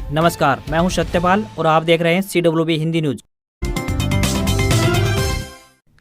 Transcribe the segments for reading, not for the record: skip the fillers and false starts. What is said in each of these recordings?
नमस्कार, मैं हूं सत्यपाल और आप देख रहे हैं CWB हिंदी न्यूज।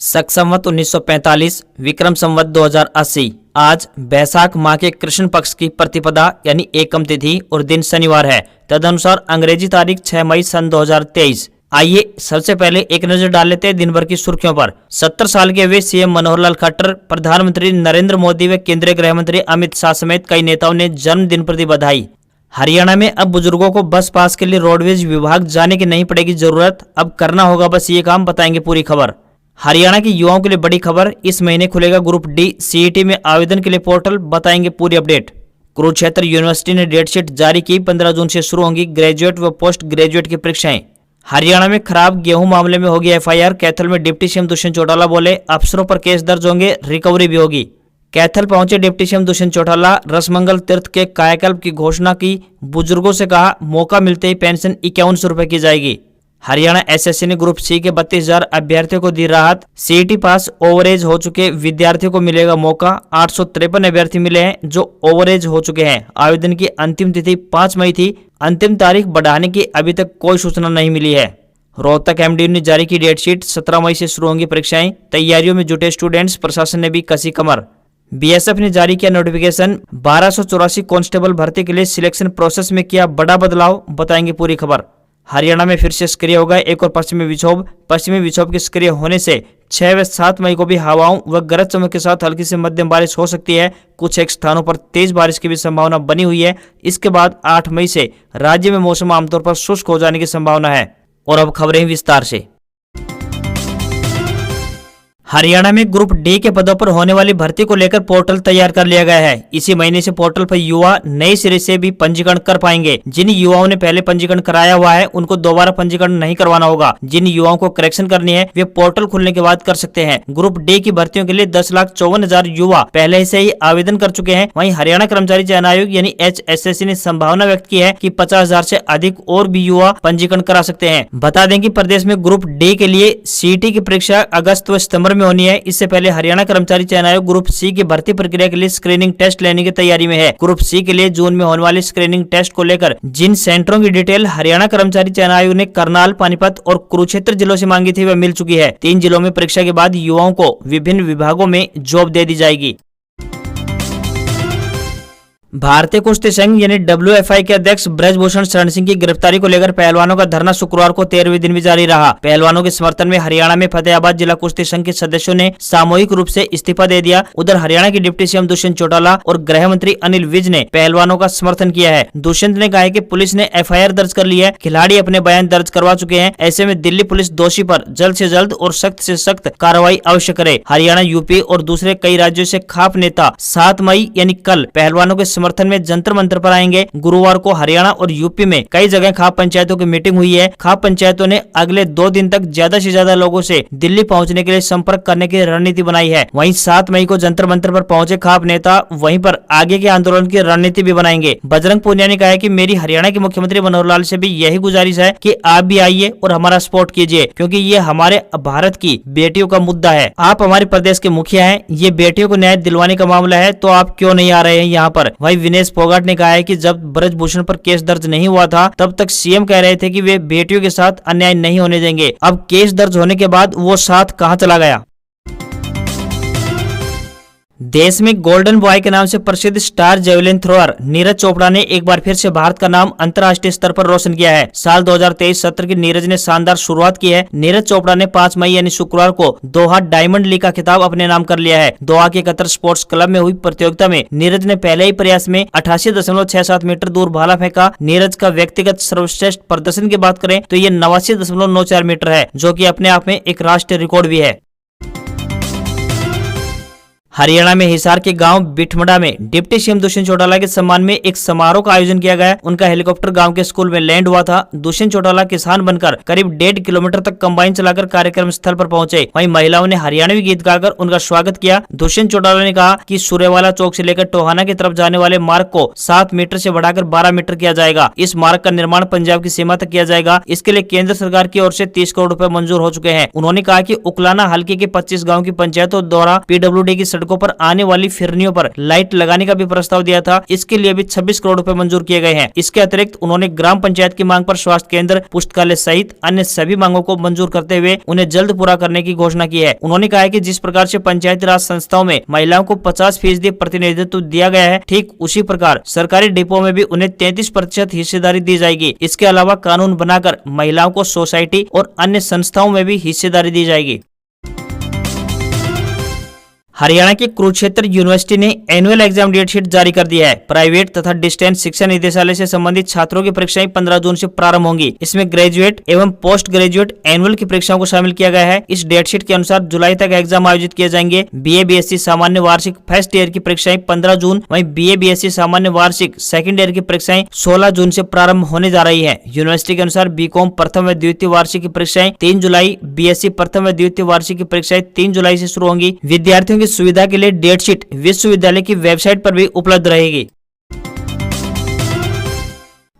शक संवत 1945 विक्रम संवत 2080 आज बैसाख माह के कृष्ण पक्ष की प्रतिपदा यानी एकम तिथि और दिन शनिवार है। तदनुसार अंग्रेजी तारीख 6 मई सन 2023। आइए सबसे पहले एक नजर डाल लेते हैं दिन भर की सुर्खियों पर। 70 साल के वे सीएम मनोहर लाल खट्टर, प्रधानमंत्री नरेंद्र मोदी व केंद्रीय गृह मंत्री अमित शाह समेत कई नेताओं ने जन्मदिन पर दी बधाई। हरियाणा में अब बुजुर्गों को बस पास के लिए रोडवेज विभाग जाने की नहीं पड़ेगी जरूरत, अब करना होगा बस ये काम, बताएंगे पूरी खबर। हरियाणा के युवाओं के लिए बड़ी खबर, इस महीने खुलेगा ग्रुप डी सीईटी में आवेदन के लिए पोर्टल, बताएंगे पूरी अपडेट। कुरुक्षेत्र यूनिवर्सिटी ने डेट शीट जारी की, 15 जून से शुरू होंगी ग्रेजुएट व पोस्ट ग्रेजुएट की परीक्षाएं। हरियाणा में खराब गेहूं मामले में होगी एफआईआर, कैथल में डिप्टी सीएम दुष्यंत चौटाला बोले अफसरों पर केस दर्ज होंगे, रिकवरी भी होगी। कैथल पहुंचे डिप्टी सीएम दुष्यंत चौटाला, रसमंगल तीर्थ के कायाकल्प की घोषणा की, बुजुर्गों से कहा मौका मिलते ही पेंशन 5100 रुपए की जाएगी। हरियाणा एसएससी ने ग्रुप सी के 32,000 अभ्यर्थियों को दी राहत, सीईटी पास ओवरेज हो चुके विद्यार्थियों को मिलेगा मौका। 853 अभ्यर्थी मिले हैं जो ओवरेज हो चुके हैं। आवेदन की अंतिम तिथि 5 मई थी, अंतिम तारीख बढ़ाने की अभी तक कोई सूचना नहीं मिली है। रोहतक एमडीयू ने जारी की डेट शीट, 17 मई से शुरू होंगी परीक्षाएं। तैयारियों में जुटे स्टूडेंट्स, प्रशासन ने भी कसी कमर। बीएसएफ ने जारी किया नोटिफिकेशन, 1284 कांस्टेबल भर्ती के लिए सिलेक्शन प्रोसेस में किया बड़ा बदलाव, बताएंगे पूरी खबर। हरियाणा में फिर से सक्रिय होगा एक और पश्चिमी विक्षोभ। पश्चिमी विक्षोभ के सक्रिय होने से 6 व 7 मई को भी हवाओं व गरज चमक के साथ हल्की से मध्यम बारिश हो सकती है। कुछ एक स्थानों पर तेज बारिश की भी संभावना बनी हुई है। इसके बाद 8 मई से राज्य में मौसम आमतौर पर शुष्क हो जाने की संभावना है। और अब खबरें विस्तार से। हरियाणा में ग्रुप डी के पदों पर होने वाली भर्ती को लेकर पोर्टल तैयार कर लिया गया है। इसी महीने से पोर्टल पर युवा नए सिरे से भी पंजीकरण कर पाएंगे। जिन युवाओं ने पहले पंजीकरण कराया हुआ है उनको दोबारा पंजीकरण नहीं करवाना होगा। जिन युवाओं को करेक्शन करनी है वे पोर्टल खुलने के बाद कर सकते हैं। ग्रुप डी की भर्तियों के लिए 10,54,000 युवा पहले से ही आवेदन कर चुके हैं। वहीं हरियाणा कर्मचारी चयन आयोग यानी HSSC ने संभावना व्यक्त की है कि 50,000 से अधिक और भी युवा पंजीकरण करा सकते हैं। बता दें कि प्रदेश में ग्रुप डी के लिए सीईटी की परीक्षा अगस्त व सितंबर होनी है। इससे पहले हरियाणा कर्मचारी चयन आयोग ग्रुप सी की भर्ती प्रक्रिया के लिए स्क्रीनिंग टेस्ट लेने की तैयारी में है। ग्रुप सी के लिए जून में होने वाले स्क्रीनिंग टेस्ट को लेकर जिन सेंटरों की डिटेल हरियाणा कर्मचारी चयन आयोग ने करनाल, पानीपत और कुरुक्षेत्र जिलों से मांगी थी वह मिल चुकी है। 3 जिलों में परीक्षा के बाद युवाओं को विभिन्न विभागों में जॉब दे दी जाएगी। भारतीय कुश्ती संघ यानी WFI के अध्यक्ष ब्रजभूषण शरण सिंह की गिरफ्तारी को लेकर पहलवानों का धरना शुक्रवार को 13वें दिन भी जारी रहा। पहलवानों के समर्थन में हरियाणा में फतेहाबाद जिला कुश्ती संघ के सदस्यों ने सामूहिक रूप से इस्तीफा दे दिया। उधर हरियाणा के डिप्टी सीएम दुष्यंत चौटाला और गृह मंत्री अनिल विज ने पहलवानों का समर्थन किया है। दुष्यंत ने कहा है कि पुलिस ने FIR दर्ज कर ली है, खिलाड़ी अपने बयान दर्ज करवा चुके हैं। ऐसे में दिल्ली पुलिस दोषी पर जल्द से जल्द और सख्त से सख्त कार्रवाई अवश्य करे। हरियाणा, यूपी और दूसरे कई राज्यों से खाप नेता 7 मई यानी कल पहलवानों के समर्थन में जंतर मंतर पर आएंगे। गुरुवार को हरियाणा और यूपी में कई जगह खाप पंचायतों की मीटिंग हुई है। खाप पंचायतों ने अगले 2 दिन तक ज्यादा से ज्यादा लोगों से दिल्ली पहुंचने के लिए संपर्क करने की रणनीति बनाई है। वहीं 7 मई को जंतर मंतर पर पहुंचे खाप नेता वहीं पर आगे के आंदोलन की रणनीति भी बनाएंगे। बजरंग पूनिया ने कहा है कि मेरी हरियाणा के मुख्यमंत्री मनोहर लाल से भी यही गुजारिश है कि आप भी आइए और हमारा सपोर्ट कीजिए, क्योंकि ये हमारे भारत की बेटियों का मुद्दा है। आप हमारे प्रदेश के मुखिया हैं, ये बेटियों को न्याय दिलवाने का मामला है, तो आप क्यों नहीं आ रहे हैं यहाँ पर। वहीं विनेश फोगाट ने कहा है कि जब ब्रजभूषण पर केस दर्ज नहीं हुआ था तब तक सीएम कह रहे थे कि वे बेटियों के साथ अन्याय नहीं होने देंगे। अब केस दर्ज होने के बाद वो साथ कहां चला गया। देश में गोल्डन बॉय के नाम से प्रसिद्ध star javelin thrower Neeraj Chopra ने एक बार फिर से भारत का नाम अंतर्राष्ट्रीय स्तर पर रोशन किया है। साल 2023 सत्र की नीरज ने शानदार शुरुआत की है। नीरज चोपड़ा ने 5 मई यानी शुक्रवार को दोहा डायमंड लीग का खिताब अपने नाम कर लिया है। दोहा के कतर स्पोर्ट्स क्लब में हुई प्रतियोगिता में नीरज ने पहले ही प्रयास में 88.67 मीटर दूर भाला फेंका। नीरज का व्यक्तिगत सर्वश्रेष्ठ प्रदर्शन की बात करें तो ये 89.94 मीटर है, जो कि अपने आप में एक राष्ट्रीय रिकॉर्ड भी है। हरियाणा में हिसार के गांव बिठमड़ा में डिप्टी सीएम दुष्यंत चौटाला के सम्मान में एक समारोह का आयोजन किया गया। उनका हेलीकॉप्टर गांव के स्कूल में लैंड हुआ था। दुष्यंत चौटाला किसान बनकर करीब 1.5 किलोमीटर तक कंबाइन चलाकर कार्यक्रम स्थल पर पहुंचे। वहीं महिलाओं ने हरियाणवी गीत गाकर उनका स्वागत किया। दुष्यंत चौटाला ने कहा कि सूर्यवाला चौक से लेकर टोहाना की तरफ जाने वाले मार्ग को 7 मीटर से बढ़ाकर 12 मीटर किया जाएगा। इस मार्ग का निर्माण पंजाब की सीमा तक किया जाएगा। इसके लिए केंद्र सरकार की ओर से 30 करोड़ रुपए मंजूर हो चुके हैं। उन्होंने कहा कि उकलाना हल्के के 25 गाँव की पंचायतों द्वारा PWD की सड़कों पर आने वाली फिरनियों पर लाइट लगाने का भी प्रस्ताव दिया था। इसके लिए भी 26 करोड़ रुपए मंजूर किए गए हैं। इसके अतिरिक्त उन्होंने ग्राम पंचायत की मांग पर स्वास्थ्य केंद्र, पुस्तकालय सहित अन्य सभी मांगों को मंजूर करते हुए उन्हें जल्द पूरा करने की घोषणा की है। उन्होंने कहा है कि जिस प्रकार से पंचायती राज संस्थाओं में महिलाओं को 50% प्रतिनिधित्व दिया गया है, ठीक उसी प्रकार सरकारी डिपो में भी उन्हें 33% हिस्सेदारी दी जाएगी। इसके अलावा कानून बनाकर महिलाओं को सोसाइटी और अन्य संस्थाओं में भी हिस्सेदारी दी जाएगी। हरियाणा की कुरुक्षेत्र यूनिवर्सिटी ने एनुअल एग्जाम डेट शीट जारी कर दिया है। प्राइवेट तथा डिस्टेंस शिक्षा निदेशालय से संबंधित छात्रों की परीक्षाएं 15 जून से प्रारंभ होंगी। इसमें ग्रेजुएट एवं पोस्ट ग्रेजुएट एनुअल की परीक्षाओं को शामिल किया गया है। इस डेट शीट के अनुसार जुलाई तक एग्जाम आयोजित किए जाएंगे। बीए बीएससी सामान्य वार्षिक फर्स्ट ईयर की परीक्षाएं 15 जून, वहीं बीए बीएससी सामान्य वार्षिक सेकंड ईयर की परीक्षाएं 16 जून से प्रारंभ होने जा रही है। यूनिवर्सिटी के अनुसार बीकॉम प्रथम व द्वितीय वार्षिक की परीक्षाएं 3 जुलाई, बीएससी प्रथम व द्वितीय वार्षिक की परीक्षाएं 3 जुलाई से शुरू होंगी। विद्यार्थियों की सुविधा के लिए डेट शीट विश्वविद्यालय की वेबसाइट पर भी उपलब्ध रहेगी।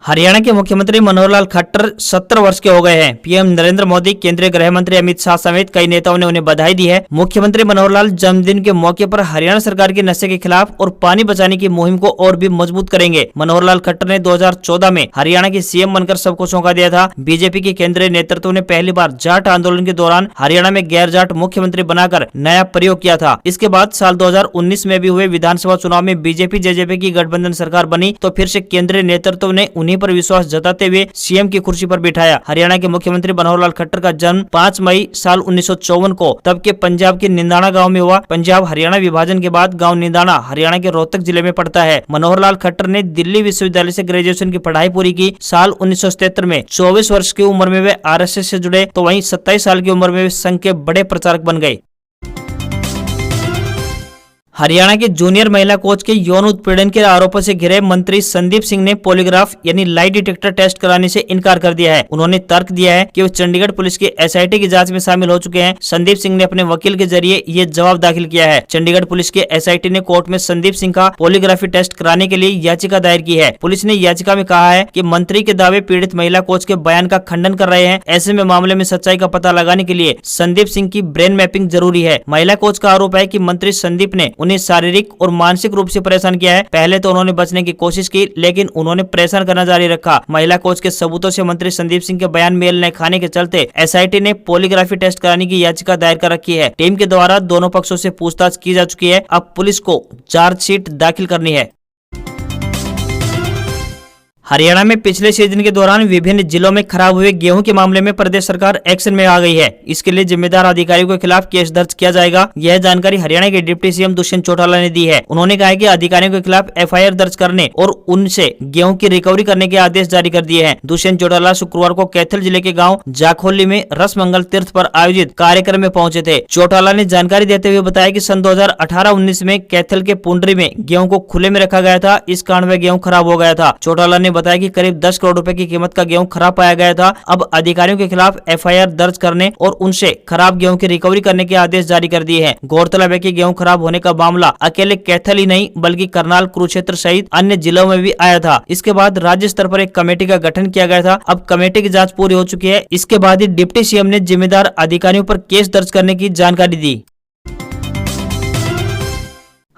हरियाणा के मुख्यमंत्री मनोहर लाल खट्टर 70 वर्ष के हो गए हैं। पीएम नरेंद्र मोदी, केंद्रीय गृह मंत्री अमित शाह समेत कई नेताओं ने उन्हें बधाई दी है। मुख्यमंत्री मनोहर लाल जन्मदिन के मौके पर हरियाणा सरकार की नशे के खिलाफ और पानी बचाने की मुहिम को और भी मजबूत करेंगे। मनोहर लाल खट्टर ने 2014 में हरियाणा के सीएम बनकर सबको सौंपा दिया था। बीजेपी के केंद्रीय नेतृत्व ने पहली बार जाट आंदोलन के दौरान हरियाणा में गैर जाट मुख्यमंत्री बनाकर नया प्रयोग किया था। इसके बाद साल 2019 में भी हुए विधानसभा चुनाव में बीजेपी जेजेपी की गठबंधन सरकार बनी तो फिर से केंद्रीय नेतृत्व ने उन्हीं पर विश्वास जताते हुए सीएम की कुर्सी पर बिठाया। हरियाणा के मुख्यमंत्री मनोहर लाल खट्टर का जन्म 5 मई साल 1954 को तब के पंजाब के निंदाना गांव में हुआ। पंजाब हरियाणा विभाजन के बाद गांव निंदाना हरियाणा के रोहतक जिले में पड़ता है। मनोहर लाल खट्टर ने दिल्ली विश्वविद्यालय से ग्रेजुएशन की पढ़ाई पूरी की। साल 1977 में 24 वर्ष की उम्र में वे आरएसएस से जुड़े तो वहीं 27 साल की उम्र में वे संघ के बड़े प्रचारक बन गए। हरियाणा के जूनियर महिला कोच के यौन उत्पीड़न के आरोपों से घिरे मंत्री संदीप सिंह ने पॉलीग्राफ यानी लाई डिटेक्टर टेस्ट कराने से इनकार कर दिया है। उन्होंने तर्क दिया है कि वो चंडीगढ़ पुलिस की एसआईटी की जांच में शामिल हो चुके हैं। संदीप सिंह ने अपने वकील के जरिए ये जवाब दाखिल किया है। चंडीगढ़ पुलिस की एसआईटी ने कोर्ट में संदीप सिंह का पॉलीग्राफी टेस्ट कराने के लिए याचिका दायर की है। पुलिस ने याचिका में कहा है कि मंत्री के दावे पीड़ित महिला कोच के बयान का खंडन कर रहे हैं। ऐसे में मामले में सच्चाई का पता लगाने के लिए संदीप सिंह की ब्रेन मैपिंग जरूरी है। महिला कोच का आरोप है कि मंत्री संदीप ने उन्हें शारीरिक और मानसिक रूप से परेशान किया है। पहले तो उन्होंने बचने की कोशिश की, लेकिन उन्होंने परेशान करना जारी रखा। महिला कोच के सबूतों से मंत्री संदीप सिंह के बयान मेल न खाने के चलते एसआईटी ने पॉलीग्राफी टेस्ट कराने की याचिका दायर कर रखी है। टीम के द्वारा दोनों पक्षों से पूछताछ की जा चुकी है। अब पुलिस को चार्जशीट दाखिल करनी है। हरियाणा में पिछले सीजन के दौरान विभिन्न जिलों में खराब हुए गेहूं के मामले में प्रदेश सरकार एक्शन में आ गई है। इसके लिए जिम्मेदार अधिकारियों के खिलाफ केस दर्ज किया जाएगा। यह जानकारी हरियाणा के डिप्टी सीएम दुष्यंत चौटाला ने दी है। उन्होंने कहा है कि अधिकारियों के खिलाफ एफआईआर दर्ज करने और उनसे गेहूं की रिकवरी करने के आदेश जारी कर दिए हैं। दुष्यंत चौटाला शुक्रवार को कैथल जिले के गाँव जाखोली में रसमंगल तीर्थ पर आयोजित कार्यक्रम में पहुंचे थे। चौटाला ने जानकारी देते हुए बताया कि सन 2018-19 में कैथल के पुंडरी में गेहूं को खुले में रखा गया था। इस कारण वह गेहूं खराब हो गया था। चौटाला ने बताया कि करीब 10 करोड़ रुपए की कीमत का गेहूं खराब पाया गया था। अब अधिकारियों के खिलाफ एफआईआर दर्ज करने और उनसे खराब गेहूं की रिकवरी करने के आदेश जारी कर दिए हैं। गौरतलब है कि गेहूं खराब होने का मामला अकेले कैथल ही नहीं बल्कि करनाल, कुरुक्षेत्र सहित अन्य जिलों में भी आया था। इसके बाद राज्य स्तर पर एक कमेटी का गठन किया गया था। अब कमेटी की जाँच पूरी हो चुकी है। इसके बाद ही डिप्टी सीएम ने जिम्मेदार अधिकारियों पर केस दर्ज करने की जानकारी दी।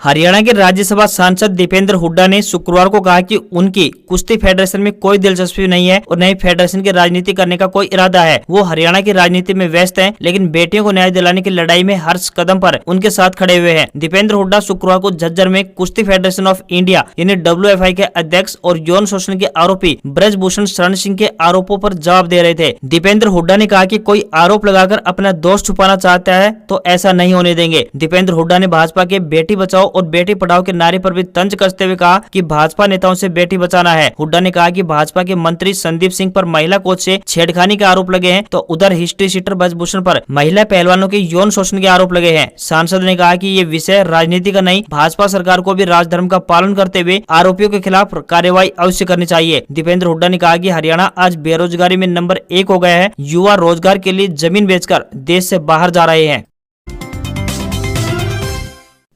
हरियाणा के राज्यसभा सांसद दीपेंद्र हुड्डा ने शुक्रवार को कहा कि उनकी कुश्ती फेडरेशन में कोई दिलचस्पी नहीं है और न ही फेडरेशन की राजनीति करने का कोई इरादा है। वो हरियाणा की राजनीति में व्यस्त हैं, लेकिन बेटियों को न्याय दिलाने की लड़ाई में हर कदम पर उनके साथ खड़े हुए हैं। दीपेंद्र हुड्डा शुक्रवार को झज्जर में कुश्ती फेडरेशन ऑफ इंडिया यानी WFI के अध्यक्ष और यौन शोषण के आरोपी ब्रजभूषण शरण सिंह के आरोपों पर जवाब दे रहे थे। दीपेंद्र हुड्डा ने कहा कि कोई आरोप लगाकर अपना दोष छुपाना चाहता है तो ऐसा नहीं होने देंगे। दीपेंद्र हुड्डा ने भाजपा के बेटी बचाओ और बेटी पढ़ाओ के नारे पर भी तंज कसते हुए कहा कि भाजपा नेताओं से बेटी बचाना है। हुड्डा ने कहा कि भाजपा के मंत्री संदीप सिंह पर महिला कोच से छेड़खानी के आरोप लगे हैं तो उधर हिस्ट्री शीटर ब्रजभूषण पर महिला पहलवानों के यौन शोषण के आरोप लगे हैं। सांसद ने कहा कि ये विषय राजनीति का नहीं, भाजपा सरकार को भी राजधर्म का पालन करते हुए आरोपियों के खिलाफ कार्रवाई अवश्य करनी चाहिए। दीपेंद्र हुड्डा ने कहा कि हरियाणा आज बेरोजगारी में नंबर 1 हो गया है। युवा रोजगार के लिए जमीन बेचकर देश से बाहर जा रहे हैं।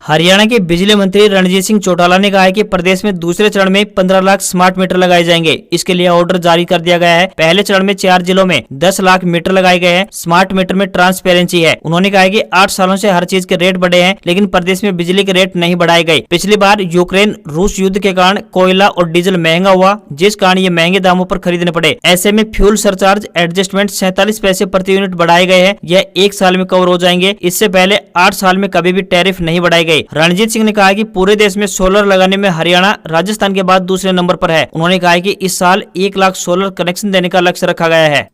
हरियाणा के बिजली मंत्री रणजीत सिंह चौटाला ने कहा है कि प्रदेश में दूसरे चरण में 15 लाख स्मार्ट मीटर लगाए जाएंगे। इसके लिए ऑर्डर जारी कर दिया गया है। पहले चरण में 4 जिलों में 10 लाख मीटर लगाए गए हैं। स्मार्ट मीटर में ट्रांसपेरेंसी है। उन्होंने कहा है कि 8 सालों से हर चीज के रेट बढ़े हैं, लेकिन प्रदेश में बिजली के रेट नहीं बढ़ाए गए। पिछली बार यूक्रेन रूस युद्ध के कारण कोयला और डीजल महंगा हुआ, जिस कारण ये महंगे दामों पर खरीदने पड़े। ऐसे में फ्यूल सरचार्ज एडजस्टमेंट 47 पैसे प्रति यूनिट बढ़ाए गए हैं। यह 1 साल में कवर हो जाएंगे। इससे पहले 8 साल में कभी भी टैरिफ नहीं बढ़ाए गए। रणजीत सिंह ने कहा कि पूरे देश में सोलर लगाने में हरियाणा राजस्थान के बाद दूसरे नंबर पर है। उन्होंने कहा कि इस साल 1 लाख सोलर कनेक्शन देने का लक्ष्य रखा गया है।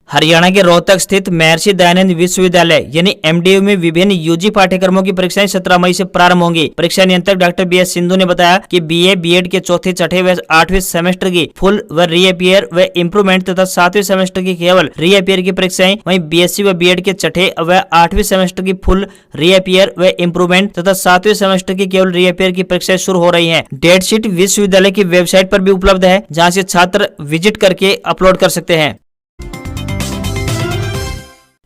हरियाणा के रोहतक स्थित महर्षि दयानंद विश्वविद्यालय यानी एमडीयू में विभिन्न यूजी पाठ्यक्रमों की परीक्षाएं 17 मई से प्रारंभ होंगी। परीक्षा नियंत्रक डॉक्टर बीएस सिंधु ने बताया कि बीए, बीएड के चौथे, छठे व 8वें सेमेस्टर की फुल व रीअपियर व इम्प्रूवमेंट तथा 7वें सेमेस्टर की केवल रीअपियर की परीक्षाएं, वहीं बीएससी व बीएड के छठे व 8वें सेमेस्टर की फुल रीअपियर व इम्प्रूवमेंट तथा 7वें सेमेस्टर की केवल रीअपियर की परीक्षाएं शुरू हो रही है। डेट शीट विश्वविद्यालय की वेबसाइट पर भी उपलब्ध है, जहाँ से छात्र विजिट करके अपलोड कर सकते हैं।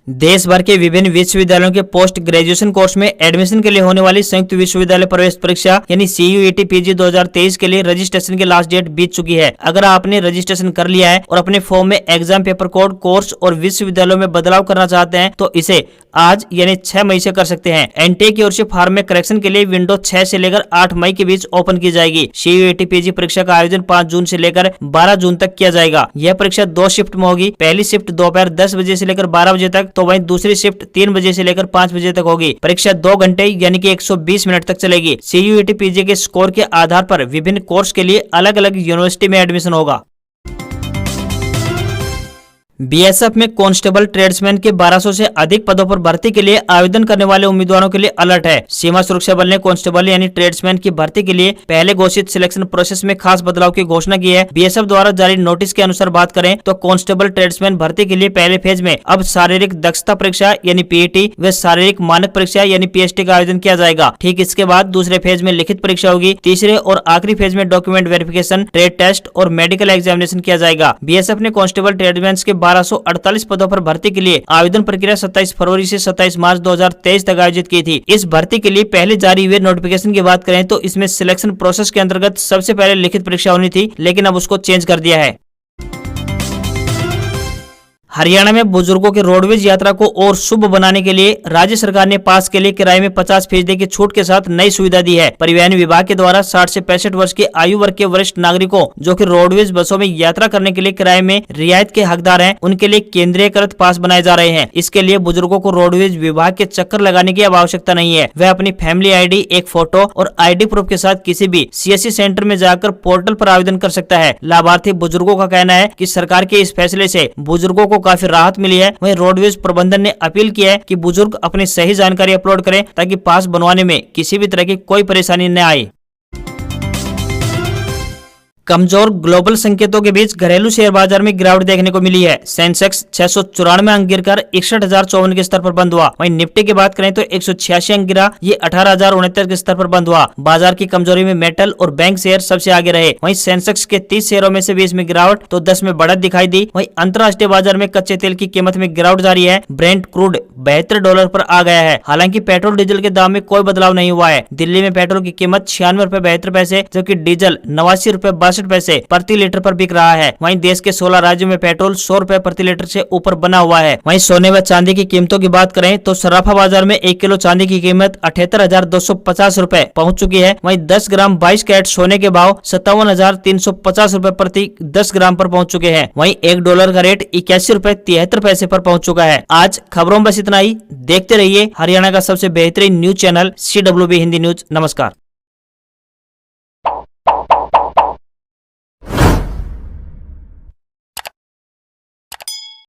देश भर के विभिन्न विश्वविद्यालयों के पोस्ट ग्रेजुएशन कोर्स में एडमिशन के लिए होने वाली संयुक्त विश्वविद्यालय प्रवेश परीक्षा यानी CUET PG 2023 के लिए रजिस्ट्रेशन की लास्ट डेट बीत चुकी है। अगर आपने रजिस्ट्रेशन कर लिया है और अपने फॉर्म में एग्जाम पेपर कोड, कोर्स और विश्वविद्यालयों में बदलाव करना चाहते हैं तो इसे आज यानी 6 मई से कर सकते हैं। एनटीए की ओर से फॉर्म में करेक्शन के लिए विंडो 6 से लेकर 8 मई के बीच ओपन की जाएगी। CUET PG परीक्षा का आयोजन 5 जून से लेकर 12 जून तक किया जाएगा। यह परीक्षा 2 शिफ्ट में होगी। पहली शिफ्ट दोपहर 10 बजे से लेकर 12 बजे तक, तो वहीं दूसरी शिफ्ट 3 बजे से लेकर 5 बजे तक होगी। परीक्षा 2 घंटे यानी कि 120 मिनट तक चलेगी। CUET PG के स्कोर के आधार पर विभिन्न कोर्स के लिए अलग अलग यूनिवर्सिटी में एडमिशन होगा। बीएसएफ में कांस्टेबल ट्रेड्समैन के 1200 से अधिक पदों पर भर्ती के लिए आवेदन करने वाले उम्मीदवारों के लिए अलर्ट है। सीमा सुरक्षा बल ने कांस्टेबल यानी ट्रेड्समैन की भर्ती के लिए पहले घोषित सिलेक्शन प्रोसेस में खास बदलाव की घोषणा की है। बीएसएफ द्वारा जारी नोटिस के अनुसार बात करें तो कांस्टेबल ट्रेड्समैन भर्ती के लिए पहले फेज में अब शारीरिक दक्षता परीक्षा यानी PET व शारीरिक मानक परीक्षा यानी PST का आयोजन किया जाएगा। ठीक इसके बाद दूसरे फेज में लिखित परीक्षा होगी। तीसरे और आखिरी फेज में डॉक्यूमेंट वेरिफिकेशन, ट्रेड टेस्ट और मेडिकल एग्जामिनेशन किया जाएगा। बीएसएफ ने कांस्टेबल ट्रेड्समैन के 1248 पदों पर भर्ती के लिए आवेदन प्रक्रिया 27 फरवरी से 27 मार्च 2023 तक आयोजित की थी। इस भर्ती के लिए पहले जारी हुए नोटिफिकेशन की बात करें तो इसमें सिलेक्शन प्रोसेस के अंतर्गत सबसे पहले लिखित परीक्षा होनी थी, लेकिन अब उसको चेंज कर दिया है। हरियाणा में बुजुर्गों की रोडवेज यात्रा को और शुभ बनाने के लिए राज्य सरकार ने पास के लिए किराए में 50% की छूट के साथ नई सुविधा दी है। परिवहन विभाग के द्वारा 60 से 65 वर्ष की आयु वर्ग के वरिष्ठ नागरिकों जो कि रोडवेज बसों में यात्रा करने के लिए किराए में रियायत के हकदार हैं, उनके लिए केंद्रीयकृत पास बनाए जा रहे हैं। इसके लिए बुजुर्गों को रोडवेज विभाग के चक्कर लगाने की अब आवश्यकता नहीं है। वह अपनी फैमिली ID, एक फोटो और ID प्रूफ के साथ किसी भी CSC सेंटर में जाकर पोर्टल पर आवेदन कर सकता है। लाभार्थी बुजुर्गों का कहना है कि सरकार के इस फैसले से बुजुर्गों को काफी राहत मिली है। वहीं रोडवेज प्रबंधन ने अपील की है कि बुजुर्ग अपनी सही जानकारी अपलोड करें ताकि पास बनवाने में किसी भी तरह की कोई परेशानी न आए। कमजोर ग्लोबल संकेतों के बीच घरेलू शेयर बाजार में गिरावट देखने को मिली है। सेंसेक्स 694 अंक गिरकर 61,054 के स्तर पर बंद हुआ। वहीं निफ्टी की बात करें तो 186 अंक गिरा, ये 18,069 के स्तर पर बंद हुआ। बाजार की कमजोरी में मेटल और बैंक शेयर सबसे आगे रहे। वहीं सेंसेक्स के 30 शेयरों में से 20 में गिरावट तो 10 में बढ़त दिखाई दी। वहीं अंतर्राष्ट्रीय बाजार में कच्चे तेल की कीमत में गिरावट जारी है। ब्रेंट क्रूड $72 पर आ गया है। हालांकि पेट्रोल डीजल के दाम में कोई बदलाव नहीं हुआ है। दिल्ली में पेट्रोल की कीमत ₹96.72 जबकि डीजल ₹89.62 पैसे प्रति लीटर पर बिक रहा है। वहीं देश के 16 राज्यों में पेट्रोल ₹100 प्रति लीटर से ऊपर बना हुआ है। वहीं सोने व चांदी की कीमतों की बात करें तो सराफा बाजार में 1 किलो चांदी की कीमत ₹78,250 पहुंच चुकी है। वहीं 10 ग्राम 22 कैरेट सोने के भाव ₹57,350 प्रति 10 ग्राम पर पहुंच चुके हैं। वहीं $1 का रेट ₹81.73 पर पहुंच चुका है। आज खबरों में बस इतना ही। देखते रहिए हरियाणा का सबसे बेहतरीन news channel CWB Hindi news. नमस्कार।